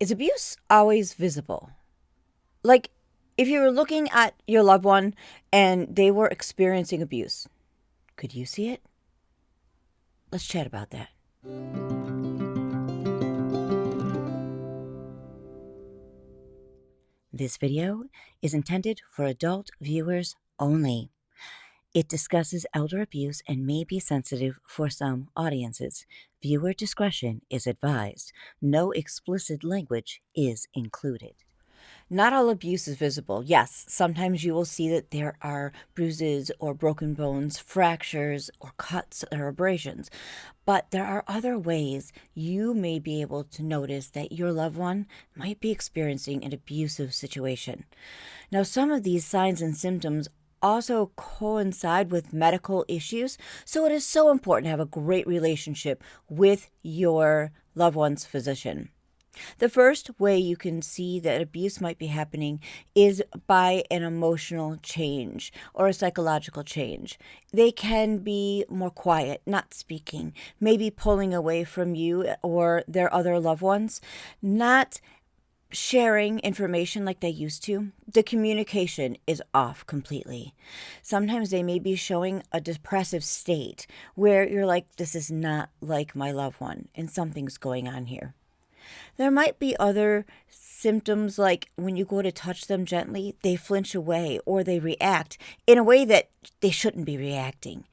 Is abuse always visible? Like, if you were looking at your loved one and they were experiencing abuse, could you see it? Let's chat about that. This video is intended for adult viewers only. It discusses elder abuse and may be sensitive for some audiences. Viewer discretion is advised. No explicit language is included. Not all abuse is visible. Yes, sometimes you will see that there are bruises or broken bones, fractures or cuts or abrasions. But there are other ways you may be able to notice that your loved one might be experiencing an abusive situation. Now, some of these signs and symptoms also coincide with medical issues, so it is so important to have a great relationship with your loved one's physician. The first way you can see that abuse might be happening is by an emotional change or a psychological change. They can be more quiet, not speaking, maybe pulling away from you or their other loved ones, not sharing information like they used to. The communication is off completely. Sometimes they may be showing a depressive state where you're like, this is not like my loved one and something's going on here. There might be other symptoms like when you go to touch them gently, they flinch away or they react in a way that they shouldn't be reacting.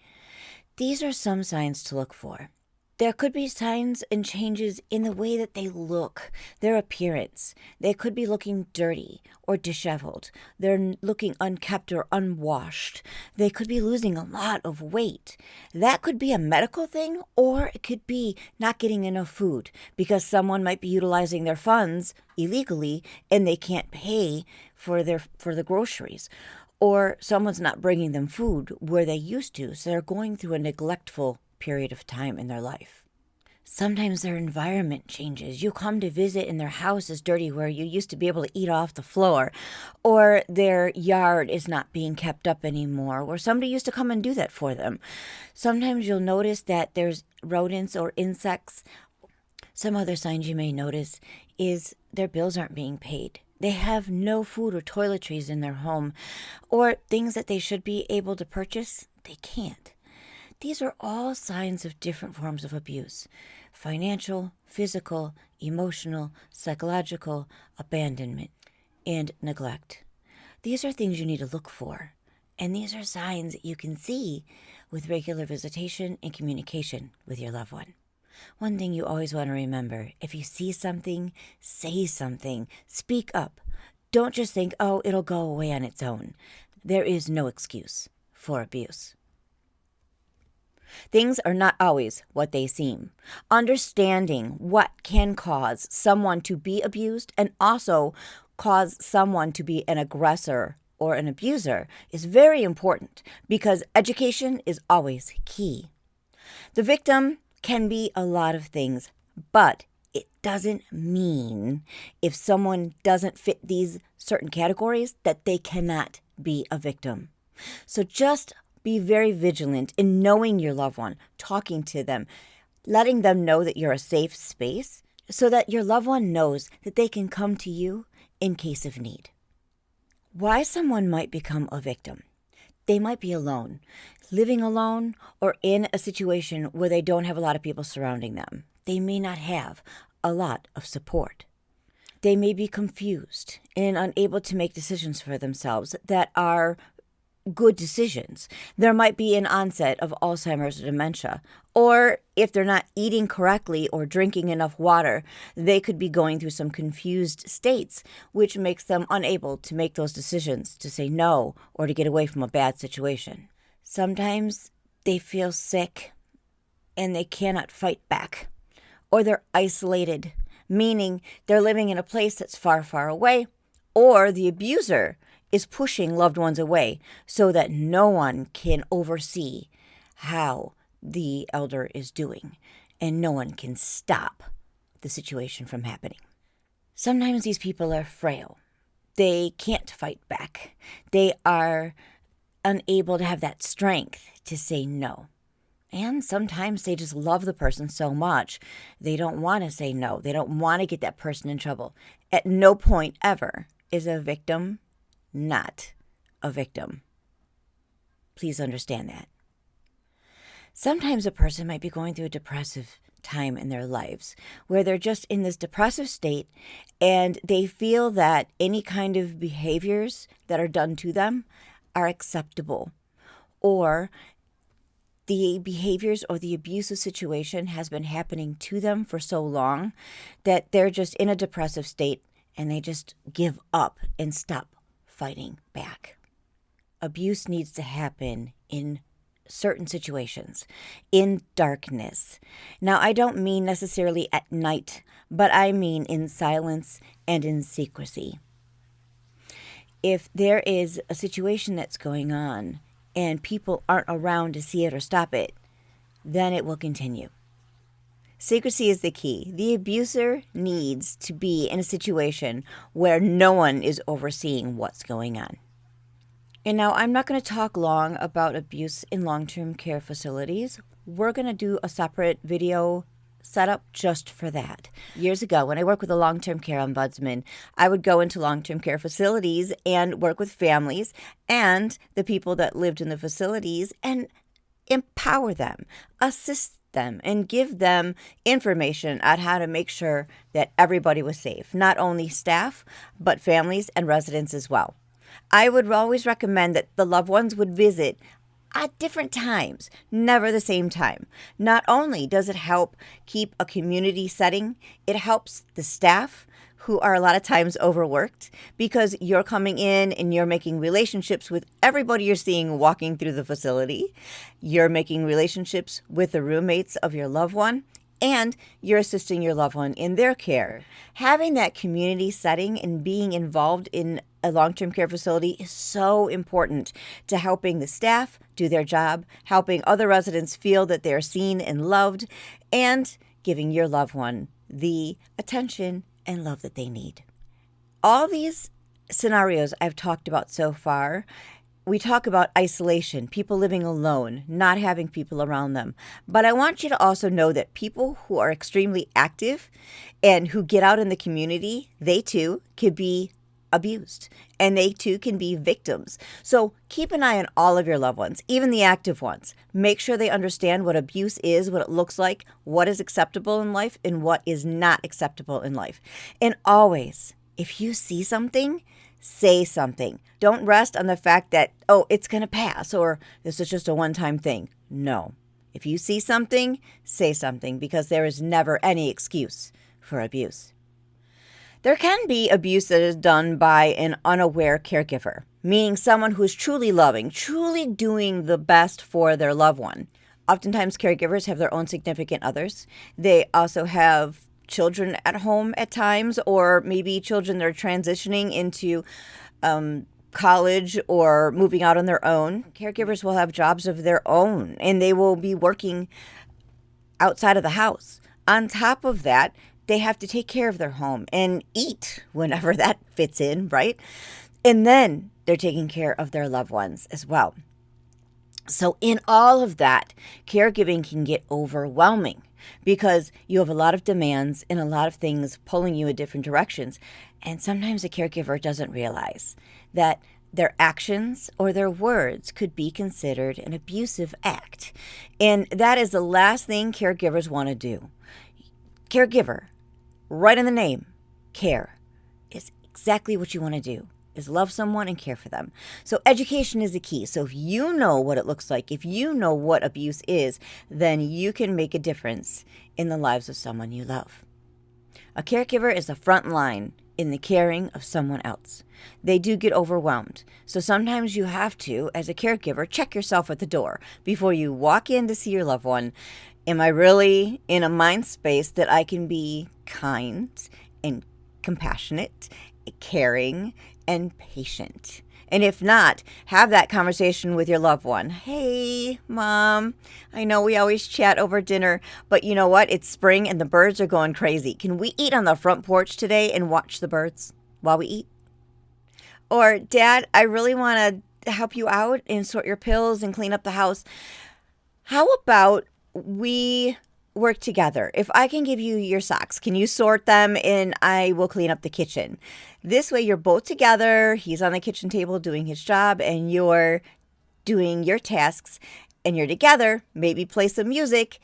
These are some signs to look for. There could be signs and changes in the way that they look, their appearance. They could be looking dirty or disheveled. They're looking unkempt or unwashed. They could be losing a lot of weight. That could be a medical thing, or it could be not getting enough food because someone might be utilizing their funds illegally and they can't pay for the groceries. Or someone's not bringing them food where they used to, so they're going through a neglectful period of time in their life. Sometimes their environment changes. You come to visit and their house is dirty where you used to be able to eat off the floor, or their yard is not being kept up anymore, or somebody used to come and do that for them. Sometimes you'll notice that there's rodents or insects. Some other signs you may notice is their bills aren't being paid. They have no food or toiletries in their home, or things that they should be able to purchase, they can't. These are all signs of different forms of abuse: financial, physical, emotional, psychological, abandonment, and neglect. These are things you need to look for, and these are signs that you can see with regular visitation and communication with your loved one. One thing you always want to remember: if you see something, say something, speak up. Don't just think, oh, it'll go away on its own. There is no excuse for abuse. Things are not always what they seem. Understanding what can cause someone to be abused and also cause someone to be an aggressor or an abuser is very important because education is always key. The victim can be a lot of things, but it doesn't mean if someone doesn't fit these certain categories that they cannot be a victim. So just be very vigilant in knowing your loved one, talking to them, letting them know that you're a safe space so that your loved one knows that they can come to you in case of need. Why someone might become a victim. They might be alone, living alone, or in a situation where they don't have a lot of people surrounding them. They may not have a lot of support. They may be confused and unable to make decisions for themselves that are good decisions. There might be an onset of Alzheimer's or dementia, or if they're not eating correctly or drinking enough water, they could be going through some confused states, which makes them unable to make those decisions to say no or to get away from a bad situation. Sometimes they feel sick and they cannot fight back, or they're isolated, meaning they're living in a place that's far, far away, or the abuser is pushing loved ones away so that no one can oversee how the elder is doing and no one can stop the situation from happening. Sometimes these people are frail. They can't fight back. They are unable to have that strength to say no. And sometimes they just love the person so much, they don't want to say no. They don't want to get that person in trouble. At no point ever is a victim not a victim. Please understand that. Sometimes a person might be going through a depressive time in their lives where they're just in this depressive state and they feel that any kind of behaviors that are done to them are acceptable, or the behaviors or the abusive situation has been happening to them for so long that they're just in a depressive state and they just give up and stop fighting back. Abuse needs to happen in certain situations, in darkness. Now, I don't mean necessarily at night, but I mean in silence and in secrecy. If there is a situation that's going on and people aren't around to see it or stop it, then it will continue. Secrecy is the key. The abuser needs to be in a situation where no one is overseeing what's going on. And now I'm not going to talk long about abuse in long-term care facilities. We're going to do a separate video setup just for that. Years ago, when I worked with a long-term care ombudsman, I would go into long-term care facilities and work with families and the people that lived in the facilities and empower them, assist them, and give them information on how to make sure that everybody was safe, not only staff, but families and residents as well. I would always recommend that the loved ones would visit at different times, never the same time. Not only does it help keep a community setting, it helps the staff, who are a lot of times overworked, because you're coming in and you're making relationships with everybody you're seeing walking through the facility. You're making relationships with the roommates of your loved one, and you're assisting your loved one in their care. Having that community setting and being involved in a long-term care facility is so important to helping the staff do their job, helping other residents feel that they're seen and loved, and giving your loved one the attention and love that they need. All these scenarios I've talked about so far, we talk about isolation, people living alone, not having people around them. But I want you to also know that people who are extremely active and who get out in the community, they too could be abused, and they too can be victims. So keep an eye on all of your loved ones, even the active ones. Make sure they understand what abuse is, what it looks like, what is acceptable in life, and what is not acceptable in life. And always, if you see something, say something. Don't rest on the fact that, oh, it's going to pass, or this is just a one-time thing. No. If you see something, say something, because there is never any excuse for abuse. There can be abuse that is done by an unaware caregiver, meaning someone who is truly loving, truly doing the best for their loved one. Oftentimes, caregivers have their own significant others. They also have children at home at times, or maybe children that are transitioning into college or moving out on their own. Caregivers will have jobs of their own, and they will be working outside of the house. On top of that, they have to take care of their home and eat whenever that fits in, right? And then they're taking care of their loved ones as well. So in all of that, caregiving can get overwhelming because you have a lot of demands and a lot of things pulling you in different directions. And sometimes a caregiver doesn't realize that their actions or their words could be considered an abusive act. And that is the last thing caregivers want to do. Caregiver, right in the name, care, is exactly what you want to do, is love someone and care for them. So education is the key. So if you know what it looks like, if you know what abuse is, then you can make a difference in the lives of someone you love. A caregiver is the front line in the caring of someone else. They do get overwhelmed. So sometimes you have to, as a caregiver, check yourself at the door before you walk in to see your loved one. Am I really in a mind space that I can be kind and compassionate, caring, and patient? And if not, have that conversation with your loved one. Hey, Mom, I know we always chat over dinner, but you know what? It's spring and the birds are going crazy. Can we eat on the front porch today and watch the birds while we eat? Or, Dad, I really want to help you out and sort your pills and clean up the house. How about we work together? If I can give you your socks, can you sort them and I will clean up the kitchen? This way you're both together. He's on the kitchen table doing his job and you're doing your tasks and you're together. Maybe play some music,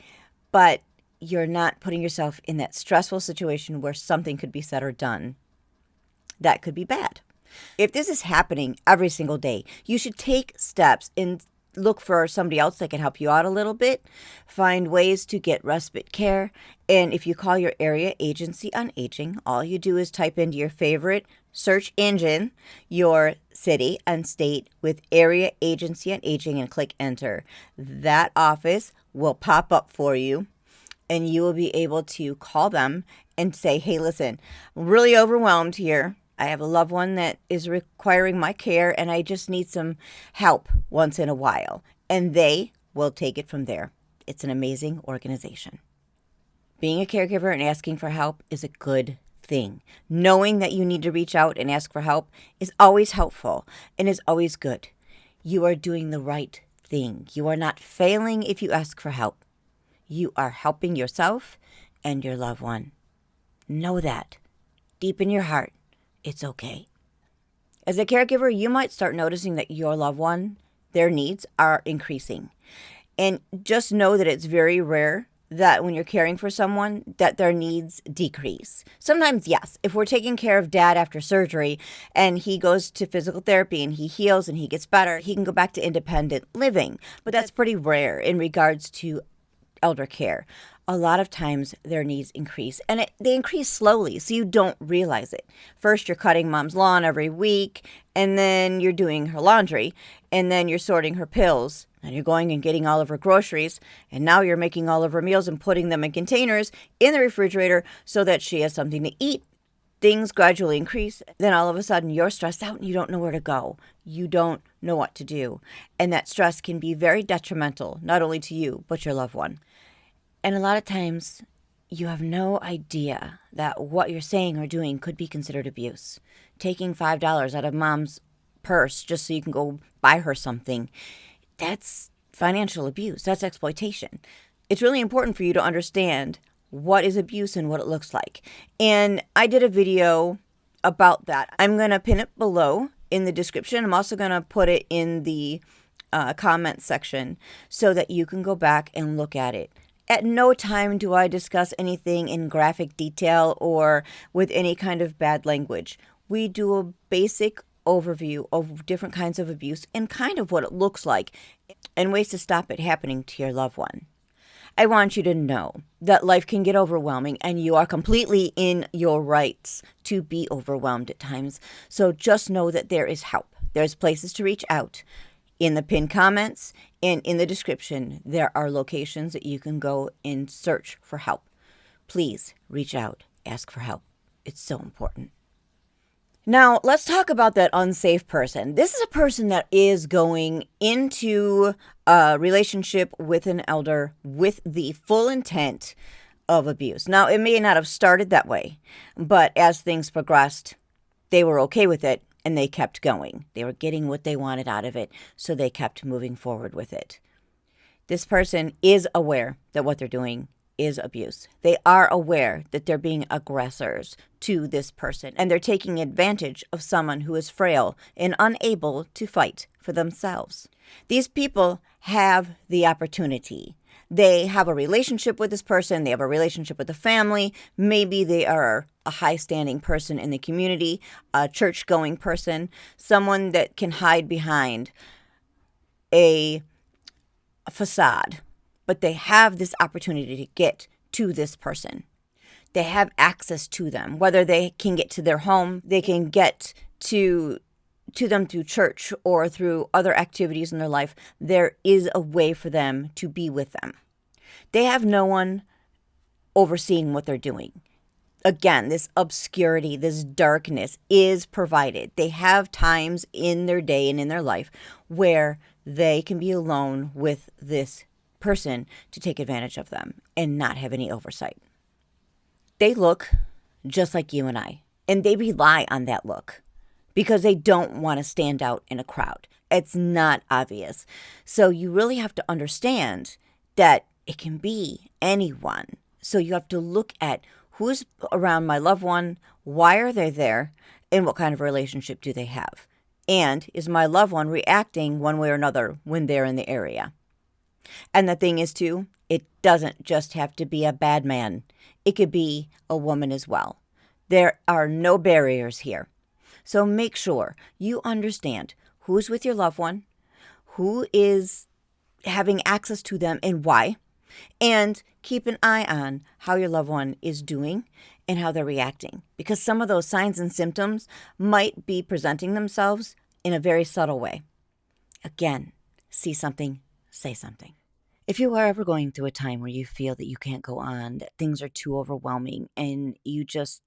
but you're not putting yourself in that stressful situation where something could be said or done that could be bad. If this is happening every single day, you should take steps and look for somebody else that can help you out a little bit. Find ways to get respite care. And if you call your area agency on aging, all you do is type into your favorite search engine your city and state with area agency on aging and click enter. That office will pop up for you and you will be able to call them and say, hey, listen, I'm really overwhelmed here. I have a loved one that is requiring my care and I just need some help once in a while. And they will take it from there. It's an amazing organization. Being a caregiver and asking for help is a good thing. Knowing that you need to reach out and ask for help is always helpful and is always good. You are doing the right thing. You are not failing if you ask for help. You are helping yourself and your loved one. Know that deep in your heart. It's okay. As a caregiver, you might start noticing that your loved one, their needs are increasing. And just know that it's very rare that when you're caring for someone that their needs decrease. Sometimes, yes, if we're taking care of dad after surgery and he goes to physical therapy and he heals and he gets better, he can go back to independent living. But that's pretty rare in regards to elder care. A lot of times their needs increase and they increase slowly so you don't realize it. First, you're cutting mom's lawn every week and then you're doing her laundry and then you're sorting her pills and you're going and getting all of her groceries and now you're making all of her meals and putting them in containers in the refrigerator so that she has something to eat. Things gradually increase. Then all of a sudden you're stressed out and you don't know where to go. You don't know what to do. And that stress can be very detrimental, not only to you, but your loved one. And a lot of times you have no idea that what you're saying or doing could be considered abuse. Taking $5 out of mom's purse just so you can go buy her something, that's financial abuse. That's exploitation. It's really important for you to understand what is abuse and what it looks like. And I did a video about that. I'm going to pin it below in the description. I'm also going to put it in the comment section so that you can go back and look at it. At no time do I discuss anything in graphic detail or with any kind of bad language. We do a basic overview of different kinds of abuse and kind of what it looks like and ways to stop it happening to your loved one. I want you to know that life can get overwhelming and you are completely in your rights to be overwhelmed at times. So just know that there is help. There's places to reach out. In the pinned comments and in the description, there are locations that you can go and search for help. Please reach out, ask for help. It's so important. Now, let's talk about that unsafe person. This is a person that is going into a relationship with an elder with the full intent of abuse. Now, it may not have started that way, but as things progressed, they were okay with it. And they kept going. They were getting what they wanted out of it, so they kept moving forward with it. This person is aware that what they're doing is abuse. They are aware that they're being aggressors to this person, and they're taking advantage of someone who is frail and unable to fight for themselves. These people have the opportunity. They have a relationship with this person. They have a relationship with the family. Maybe they are a high-standing person in the community, a church-going person, someone that can hide behind a facade. But they have this opportunity to get to this person. They have access to them, whether they can get to their home, they can get to them through church or through other activities in their life. There is a way for them to be with them. They have no one overseeing what they're doing. Again, this obscurity, this darkness is provided. They have times in their day and in their life where they can be alone with this person to take advantage of them and not have any oversight. They look just like you and I, and they rely on that look because they don't want to stand out in a crowd. It's not obvious. So you really have to understand that it can be anyone. So you have to look at who's around my loved one, why are they there, and what kind of relationship do they have? And is my loved one reacting one way or another when they're in the area? And the thing is, too, it doesn't just have to be a bad man, it could be a woman as well. There are no barriers here. So make sure you understand who's with your loved one, who is having access to them, and why. And keep an eye on how your loved one is doing and how they're reacting, because some of those signs and symptoms might be presenting themselves in a very subtle way. Again, see something, say something. If you are ever going through a time where you feel that you can't go on, that things are too overwhelming, and you just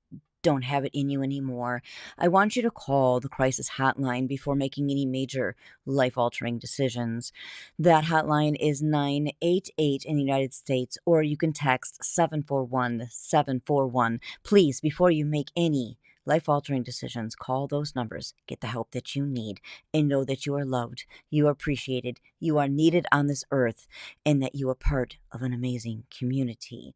don't have it in you anymore, I want you to call the crisis hotline before making any major life altering decisions. That hotline is 988 in the United States, or you can text 741 741. Please, before you make any life altering decisions, call those numbers, get the help that you need, and know that you are loved, you are appreciated, you are needed on this earth, and that you are part of an amazing community.